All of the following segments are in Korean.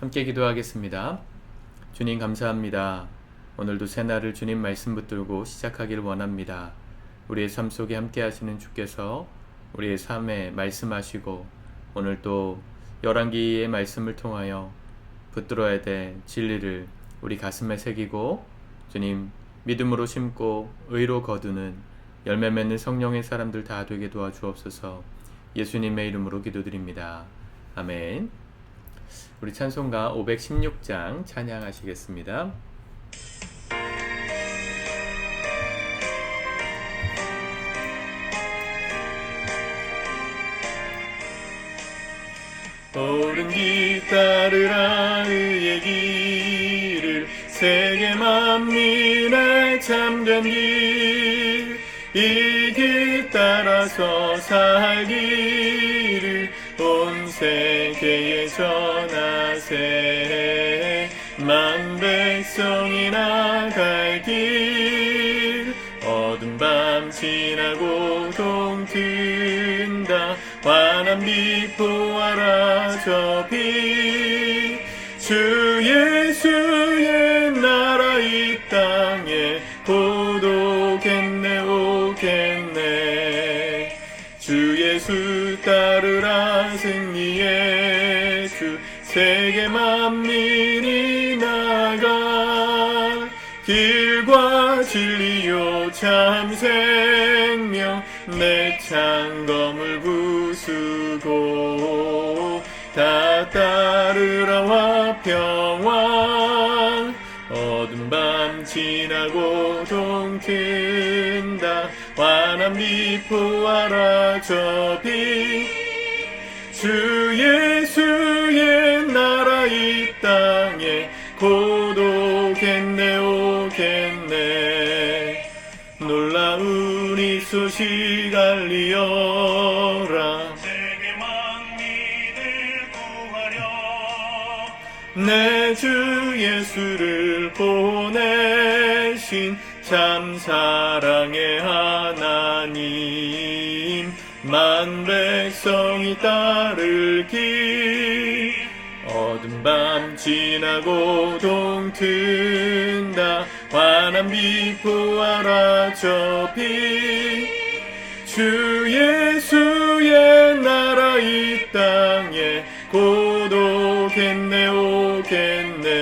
함께 기도하겠습니다. 주님 감사합니다. 오늘도 새날을 주님 말씀 붙들고 시작하길 원합니다. 우리의 삶 속에 함께 하시는 주께서 우리의 삶에 말씀하시고 오늘 또 열왕기의 말씀을 통하여 붙들어야 될 진리를 우리 가슴에 새기고 주님 믿음으로 심고 의로 거두는 열매 맺는 성령의 사람들 다 되게 도와주옵소서. 예수님의 이름으로 기도드립니다. 아멘. 우리 찬송가 516장 찬양하시겠습니다. 옳은 길 따르라 의의 길을 세계 만민의 참된 길 이 길 따라서 살기를 온 세계에 전하세 만 백성이 나갈 길 어두운 밤 지나고 동튼다 환한 빛 보아라 저 빛 주 예수의 나라 이 땅에 고독했네 오겠네 주 예수 따르라 승리의 주 세계 만민이 나가 길과 진리요 참 생명 내 창검을 부수고 다 따르라 화평왕 어두운 밤 지나고 동튼다 환한 빛 보아라 저 빛 주 예수의 나라 이 땅에 고독했네 오겠네 놀라운 이 소식 알리어라 세계 만민을 구하려 내 주 예수를 보내신 참 사랑의 하나님 만 백성이 따를 길 어두운 밤 지나고 동튼다 환한 빛 보아라 저 빛 주 예수의 나라 이 땅에 고독했네 오겠네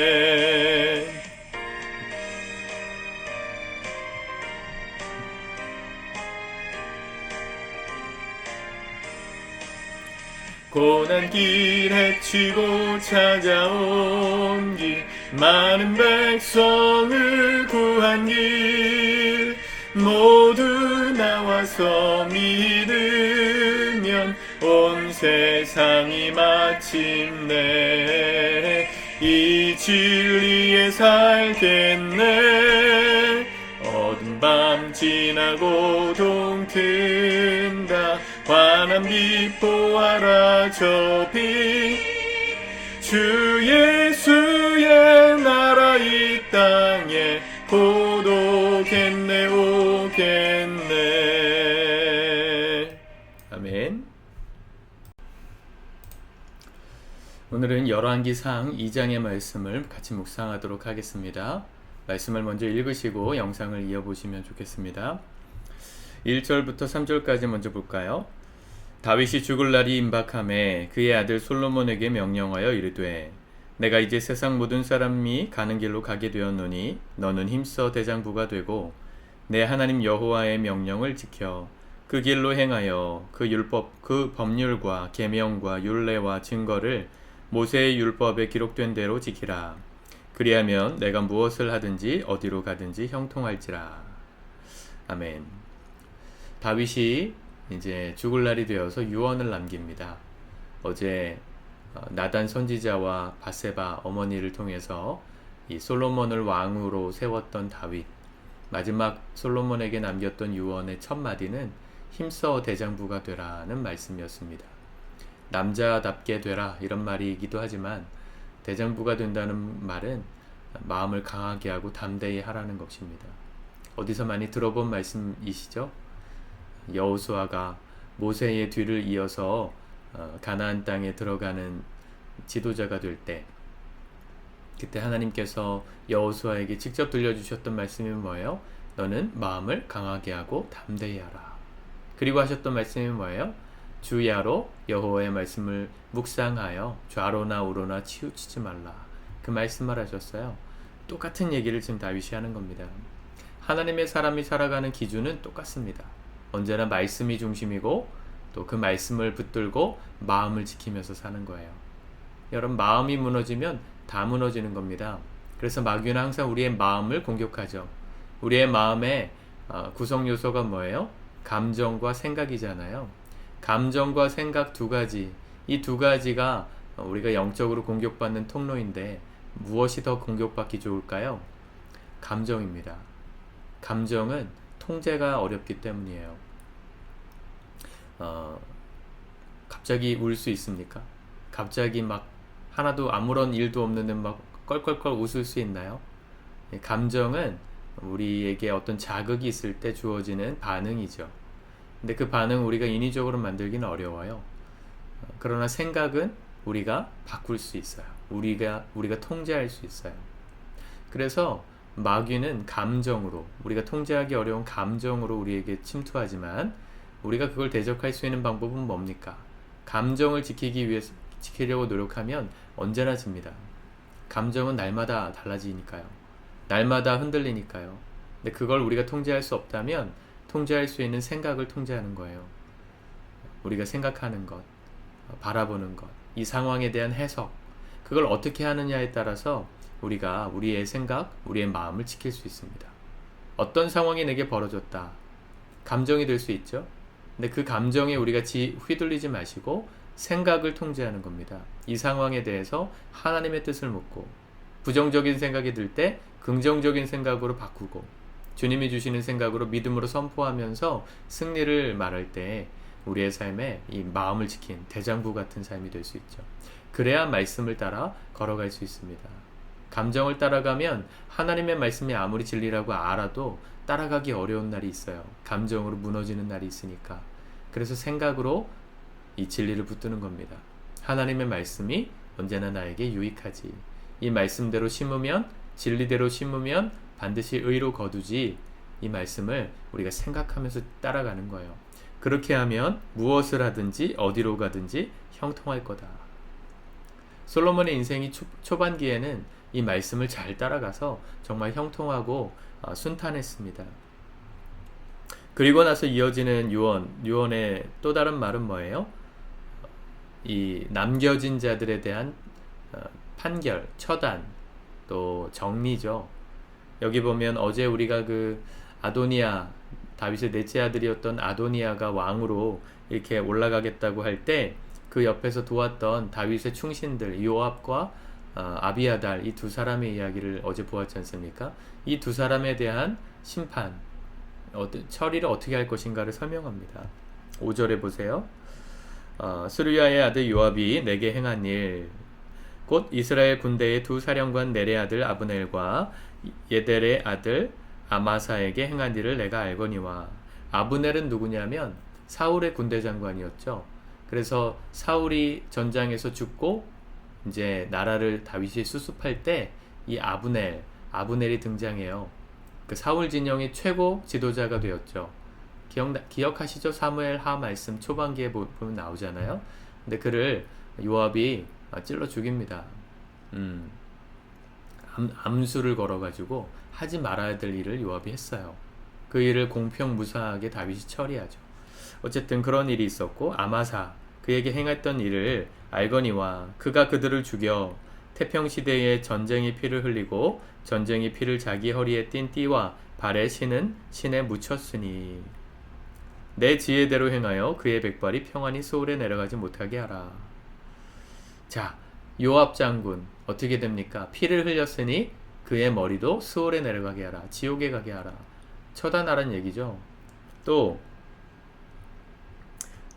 고난 길 헤치고 찾아온 길 많은 백성을 구한 길 모두 나와서 믿으면 온 세상이 마침내 이 진리에 살겠네 어두운 밤 지나고 동튼다 환한 빛 보아라 저 빛 주 예수의 나라 이 땅에 고독했네 오겠네 아멘. 오늘은 열왕기상 2장의 말씀을 같이 묵상하도록 하겠습니다. 말씀을 먼저 읽으시고 영상을 이어보시면 좋겠습니다. 1절부터 3절까지 먼저 볼까요? 다윗이 죽을 날이 임박함에 그의 아들 솔로몬에게 명령하여 이르되 내가 이제 세상 모든 사람이 가는 길로 가게 되었노니 너는 힘써 대장부가 되고 내 하나님 여호와의 명령을 지켜 그 길로 행하여 그 율법 그 법률과 계명과 율례와 증거를 모세의 율법에 기록된 대로 지키라. 그리하면 내가 무엇을 하든지 어디로 가든지 형통할지라. 아멘. 다윗이 이제 죽을 날이 되어서 유언을 남깁니다. 어제 나단 선지자와 바세바 어머니를 통해서 이 솔로몬을 왕으로 세웠던 다윗, 마지막 솔로몬에게 남겼던 유언의 첫 마디는 힘써 대장부가 되라는 말씀이었습니다. 남자답게 되라 이런 말이기도 하지만 대장부가 된다는 말은 마음을 강하게 하고 담대히 하라는 것입니다. 어디서 많이 들어본 말씀이시죠? 여호수아가 모세의 뒤를 이어서 가나안 땅에 들어가는 지도자가 될 때 그때 하나님께서 여호수아에게 직접 들려주셨던 말씀이 뭐예요? 너는 마음을 강하게 하고 담대히 하라. 그리고 하셨던 말씀이 뭐예요? 주야로 여호와의 말씀을 묵상하여 좌로나 우로나 치우치지 말라. 그 말씀을 하셨어요. 똑같은 얘기를 지금 다윗이 하는 겁니다. 하나님의 사람이 살아가는 기준은 똑같습니다. 언제나 말씀이 중심이고 또 그 말씀을 붙들고 마음을 지키면서 사는 거예요. 여러분, 마음이 무너지면 다 무너지는 겁니다. 그래서 마귀는 항상 우리의 마음을 공격하죠. 우리의 마음의 구성 요소가 뭐예요? 감정과 생각이잖아요. 감정과 생각 두 가지, 이 두 가지가 우리가 영적으로 공격받는 통로인데 무엇이 더 공격받기 좋을까요? 감정입니다. 감정은 통제가 어렵기 때문이에요. 갑자기 울 수 있습니까? 갑자기 막 하나도 아무런 일도 없는데 막 껄껄껄 웃을 수 있나요? 감정은 우리에게 어떤 자극이 있을 때 주어지는 반응이죠. 근데 그 반응을 우리가 인위적으로 만들기는 어려워요. 그러나 생각은 우리가 바꿀 수 있어요. 우리가 통제할 수 있어요. 그래서 마귀는 감정으로, 우리가 통제하기 어려운 감정으로 우리에게 침투하지만 우리가 그걸 대적할 수 있는 방법은 뭡니까? 감정을 지키려고 노력하면 언제나 집니다. 감정은 날마다 달라지니까요. 날마다 흔들리니까요. 근데 그걸 우리가 통제할 수 없다면 통제할 수 있는 생각을 통제하는 거예요. 우리가 생각하는 것, 바라보는 것, 이 상황에 대한 해석, 그걸 어떻게 하느냐에 따라서 우리가 우리의 생각, 우리의 마음을 지킬 수 있습니다. 어떤 상황이 내게 벌어졌다. 감정이 될 수 있죠. 근데 그 감정에 우리가 휘둘리지 마시고 생각을 통제하는 겁니다. 이 상황에 대해서 하나님의 뜻을 묻고 부정적인 생각이 들 때 긍정적인 생각으로 바꾸고 주님이 주시는 생각으로 믿음으로 선포하면서 승리를 말할 때 우리의 삶에 이 마음을 지킨 대장부 같은 삶이 될 수 있죠. 그래야 말씀을 따라 걸어갈 수 있습니다. 감정을 따라가면 하나님의 말씀이 아무리 진리라고 알아도 따라가기 어려운 날이 있어요. 감정으로 무너지는 날이 있으니까. 그래서 생각으로 이 진리를 붙드는 겁니다. 하나님의 말씀이 언제나 나에게 유익하지. 이 말씀대로 심으면, 진리대로 심으면 반드시 의로 거두지. 이 말씀을 우리가 생각하면서 따라가는 거예요. 그렇게 하면 무엇을 하든지 어디로 가든지 형통할 거다. 솔로몬의 인생이 초반기에는 이 말씀을 잘 따라가서 정말 형통하고 순탄했습니다. 그리고 나서 이어지는 유언의 또 다른 말은 뭐예요? 이 남겨진 자들에 대한 판결, 처단, 또 정리죠. 여기 보면 어제 우리가 그 아도니아, 다윗의 넷째 아들이었던 아도니아가 왕으로 이렇게 올라가겠다고 할 때 그 옆에서 도왔던 다윗의 충신들 요압과 아비아달, 이 두 사람의 이야기를 어제 보았지 않습니까? 이 두 사람에 대한 심판, 처리를 어떻게 할 것인가를 설명합니다. 5절에 보세요. 스루야의 아들 요압이 내게 행한 일, 곧 이스라엘 군대의 두 사령관 넬의 아들 아브넬과 예델의 아들 아마사에게 행한 일을 내가 알거니와. 아브넬은 누구냐면 사울의 군대 장관이었죠. 그래서 사울이 전장에서 죽고 이제 나라를 다윗이 수습할 때 이 아브넬이 등장해요. 그 사울 진영의 최고 지도자가 되었죠. 기억하시죠? 사무엘 하 말씀 초반기에 보면 나오잖아요. 근데 그를 요압이 찔러 죽입니다. 암수를 걸어가지고 하지 말아야 될 일을 요압이 했어요. 그 일을 공평무사하게 다윗이 처리하죠. 어쨌든 그런 일이 있었고, 아마사, 그에게 행했던 일을 알거니와. 그가 그들을 죽여 태평시대에 전쟁의 피를 흘리고 전쟁의 피를 자기 허리에 띤 띠와 발에 신은 신에 묻혔으니 내 지혜대로 행하여 그의 백발이 평안히 소울에 내려가지 못하게 하라. 자, 요압 장군 어떻게 됩니까? 피를 흘렸으니 그의 머리도 스올에 내려가게 하라. 지옥에 가게 하라. 처단하라는 얘기죠. 또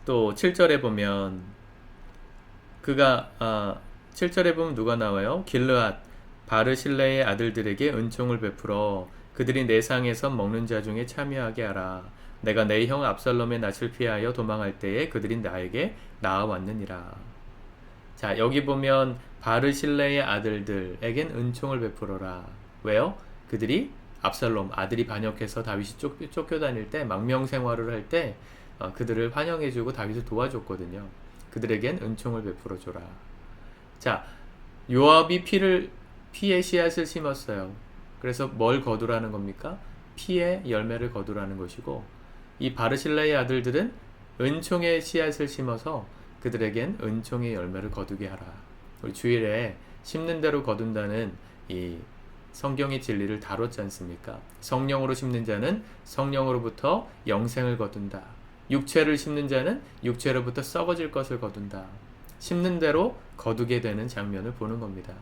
7절에 보면 그가 7절에 보면 누가 나와요? 길르앗 바르실레의 아들들에게 은총을 베풀어 그들이 내 상에서 먹는 자 중에 참여하게 하라. 내가 내 형 압살롬의 낯을 피하여 도망할 때에 그들이 나에게 나아왔느니라. 자, 여기 보면 바르실레의 아들들에겐 은총을 베풀어라. 왜요? 그들이 압살롬 아들이 반역해서 다윗이 쫓겨다닐 때 망명 생활을 할 때 그들을 환영해주고 다윗을 도와줬거든요. 그들에겐 은총을 베풀어줘라. 자, 요압이 피의 씨앗을 심었어요. 그래서 뭘 거두라는 겁니까? 피의 열매를 거두라는 것이고, 이 바르실레의 아들들은 은총의 씨앗을 심어서 그들에겐 은총의 열매를 거두게 하라. 우리 주일에 심는 대로 거둔다는 이 성경의 진리를 다뤘지 않습니까? 성령으로 심는 자는 성령으로부터 영생을 거둔다. 육체를 심는 자는 육체로부터 썩어질 것을 거둔다. 심는 대로 거두게 되는 장면을 보는 겁니다.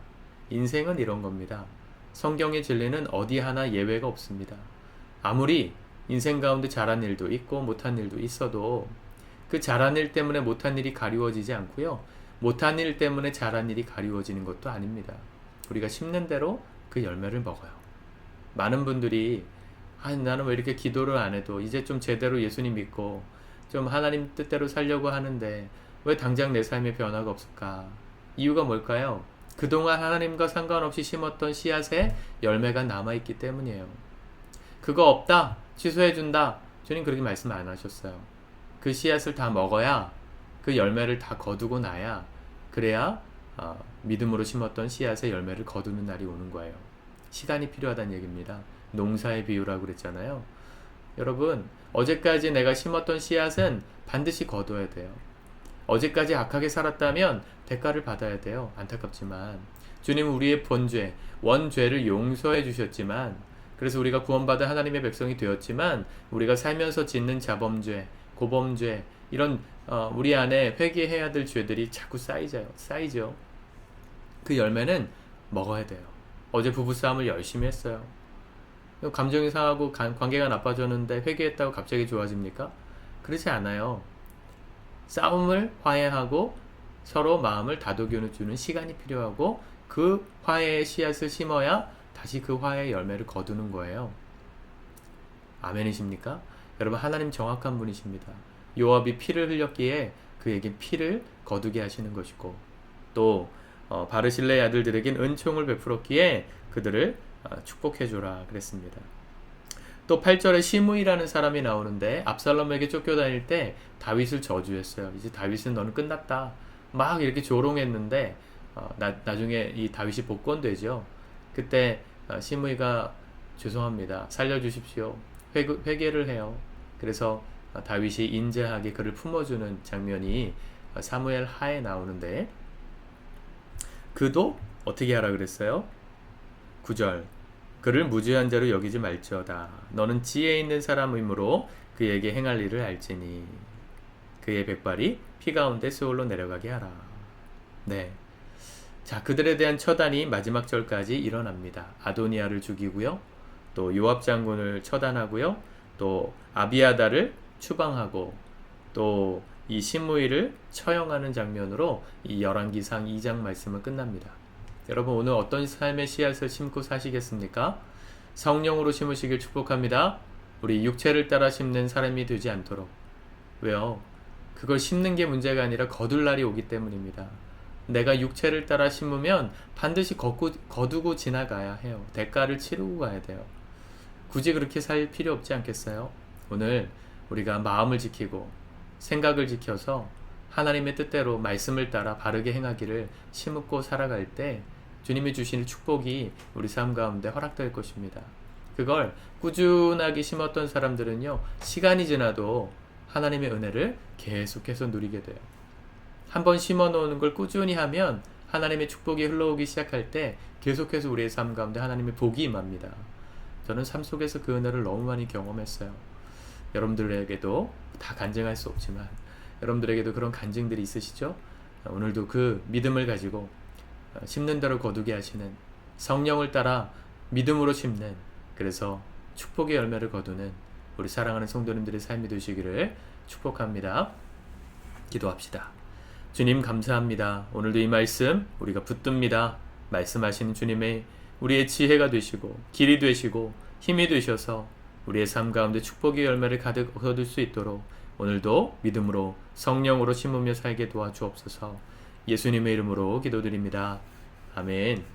인생은 이런 겁니다. 성경의 진리는 어디 하나 예외가 없습니다. 아무리 인생 가운데 잘한 일도 있고 못한 일도 있어도 그 잘한 일 때문에 못한 일이 가리워지지 않고요. 못한 일 때문에 잘한 일이 가리워지는 것도 아닙니다. 우리가 심는 대로 그 열매를 먹어요. 많은 분들이 나는 왜 이렇게 기도를 안 해도 이제 좀 제대로 예수님 믿고 좀 하나님 뜻대로 살려고 하는데 왜 당장 내 삶에 변화가 없을까? 이유가 뭘까요? 그동안 하나님과 상관없이 심었던 씨앗에 열매가 남아있기 때문이에요. 그거 없다, 취소해준다, 주님 그렇게 말씀 안 하셨어요. 그 씨앗을 다 먹어야, 그 열매를 다 거두고 나야, 그래야 믿음으로 심었던 씨앗의 열매를 거두는 날이 오는 거예요. 시간이 필요하다는 얘기입니다. 농사의 비유라고 그랬잖아요. 여러분, 어제까지 내가 심었던 씨앗은 반드시 거둬야 돼요. 어제까지 악하게 살았다면 대가를 받아야 돼요. 안타깝지만 주님은 우리의 본죄, 원죄를 용서해 주셨지만, 그래서 우리가 구원받은 하나님의 백성이 되었지만, 우리가 살면서 짓는 자범죄, 고범죄, 이런 우리 안에 회개해야 될 죄들이 자꾸 쌓이죠. 그 열매는 먹어야 돼요. 어제 부부싸움을 열심히 했어요. 감정이 상하고 관계가 나빠졌는데 회개했다고 갑자기 좋아집니까? 그렇지 않아요. 싸움을 화해하고 서로 마음을 다독여주는 시간이 필요하고, 그 화해의 씨앗을 심어야 다시 그 화해의 열매를 거두는 거예요. 아멘이십니까? 여러분, 하나님 정확한 분이십니다. 요압이 피를 흘렸기에 그에게 피를 거두게 하시는 것이고, 또 바르실레의 아들들에겐 은총을 베풀었기에 그들을 축복해주라 그랬습니다. 또 8절에 시므이라는 사람이 나오는데, 압살롬에게 쫓겨다닐 때 다윗을 저주했어요. 이제 다윗은 너는 끝났다, 막 이렇게 조롱했는데 나중에 이 다윗이 복권되죠. 그때 시므이가 죄송합니다, 살려주십시오, 회개를 해요. 그래서 다윗이 인자하게 그를 품어주는 장면이 사무엘 하에 나오는데, 그도 어떻게 하라 그랬어요? 9절, 그를 무죄한 자로 여기지 말지어다. 너는 지혜 있는 사람이므로 그에게 행할 일을 알지니 그의 백발이 피 가운데 스올로 내려가게 하라. 네. 자, 그들에 대한 처단이 마지막 절까지 일어납니다. 아도니아를 죽이고요, 또 요압 장군을 처단하고요, 또 아비아다를 추방하고, 또 이 시므이를 처형하는 장면으로 이 열왕기상 2장 말씀은 끝납니다. 여러분, 오늘 어떤 삶의 씨앗을 심고 사시겠습니까? 성령으로 심으시길 축복합니다. 우리 육체를 따라 심는 사람이 되지 않도록. 왜요? 그걸 심는 게 문제가 아니라 거둘 날이 오기 때문입니다. 내가 육체를 따라 심으면 반드시 거두고 지나가야 해요. 대가를 치르고 가야 돼요. 굳이 그렇게 살 필요 없지 않겠어요? 오늘 우리가 마음을 지키고 생각을 지켜서 하나님의 뜻대로 말씀을 따라 바르게 행하기를 심고 살아갈 때 주님이 주시는 축복이 우리 삶 가운데 허락될 것입니다. 그걸 꾸준하게 심었던 사람들은요, 시간이 지나도 하나님의 은혜를 계속해서 누리게 돼요. 한번 심어 놓는 걸 꾸준히 하면 하나님의 축복이 흘러오기 시작할 때 계속해서 우리의 삶 가운데 하나님의 복이 임합니다. 저는 삶 속에서 그 은혜를 너무 많이 경험했어요. 여러분들에게도 다 간증할 수 없지만 여러분들에게도 그런 간증들이 있으시죠? 오늘도 그 믿음을 가지고 심는 대로 거두게 하시는, 성령을 따라 믿음으로 심는, 그래서 축복의 열매를 거두는 우리 사랑하는 성도님들의 삶이 되시기를 축복합니다. 기도합시다. 주님 감사합니다. 오늘도 이 말씀 우리가 붙듭니다. 말씀하시는 주님의 우리의 지혜가 되시고 길이 되시고 힘이 되셔서 우리의 삶 가운데 축복의 열매를 가득 거둘 수 있도록 오늘도 믿음으로 성령으로 심으며 살게 도와주옵소서. 예수님의 이름으로 기도드립니다. 아멘.